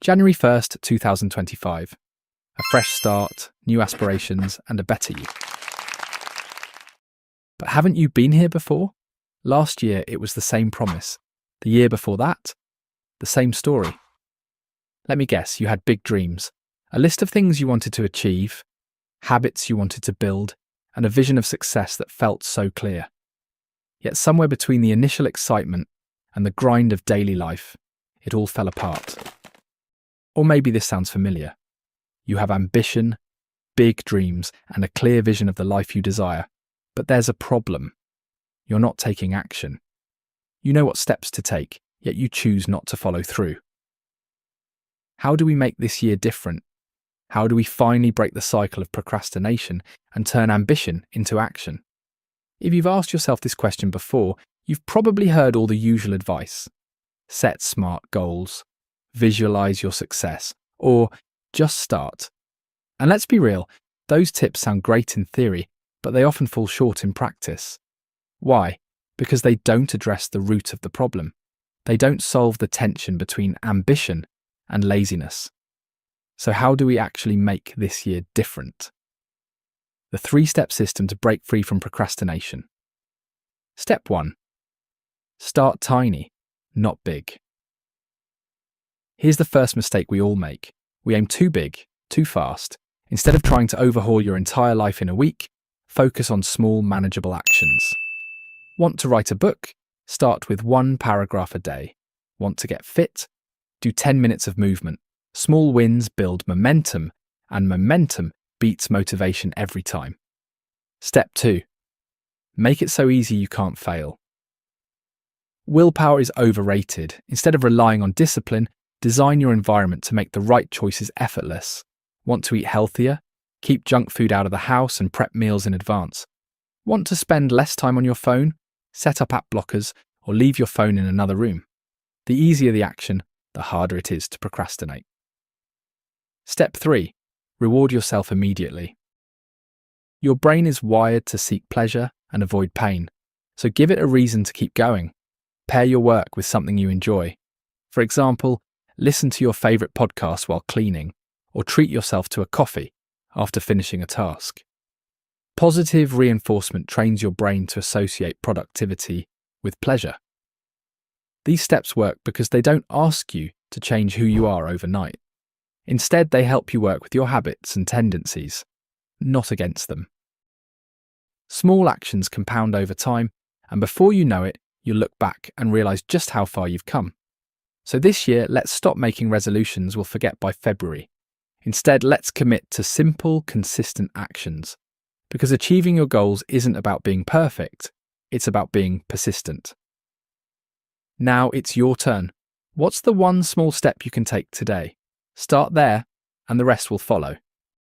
January 1st, 2025. A fresh start, new aspirations, and a better you. But haven't you been here before? Last year, it was the same promise. The year before that, the same story. Let me guess, you had big dreams, a list of things you wanted to achieve, habits you wanted to build, and a vision of success that felt so clear. Yet somewhere between the initial excitement and the grind of daily life, it all fell apart. Or maybe this sounds familiar. You have ambition, big dreams, and a clear vision of the life you desire, but there's a problem. You're not taking action. You know what steps to take, yet you choose not to follow through. How do we make this year different? How do we finally break the cycle of procrastination and turn ambition into action? If you've asked yourself this question before, you've probably heard all the usual advice. Set smart goals, visualize your success, or just start. And let's be real, those tips sound great in theory, but they often fall short in practice. Why? Because they don't address the root of the problem. They don't solve the tension between ambition and laziness. So how do we actually make this year different? The 3-step system to break free from procrastination. Step 1. Start tiny, not big. Here's the first mistake we all make. We aim too big, too fast. Instead of trying to overhaul your entire life in a week, focus on small, manageable actions. Want to write a book? Start with 1 paragraph a day. Want to get fit? Do 10 minutes of movement. Small wins build momentum, and momentum beats motivation every time. Step 2. Make it so easy you can't fail. Willpower is overrated. Instead of relying on discipline, design your environment to make the right choices effortless. Want to eat healthier? Keep junk food out of the house and prep meals in advance. Want to spend less time on your phone? Set up app blockers or leave your phone in another room. The easier the action, the harder it is to procrastinate. Step 3. Reward yourself immediately. Your brain is wired to seek pleasure and avoid pain, so give it a reason to keep going. Pair your work with something you enjoy. For example, listen to your favourite podcast while cleaning, or treat yourself to a coffee after finishing a task. Positive reinforcement trains your brain to associate productivity with pleasure. These steps work because they don't ask you to change who you are overnight. Instead, they help you work with your habits and tendencies, not against them. Small actions compound over time, and before you know it, you'll look back and realise just how far you've come. So this year, let's stop making resolutions we'll forget by February. Instead, let's commit to simple, consistent actions. Because achieving your goals isn't about being perfect, it's about being persistent. Now it's your turn. What's the one small step you can take today? Start there, and the rest will follow.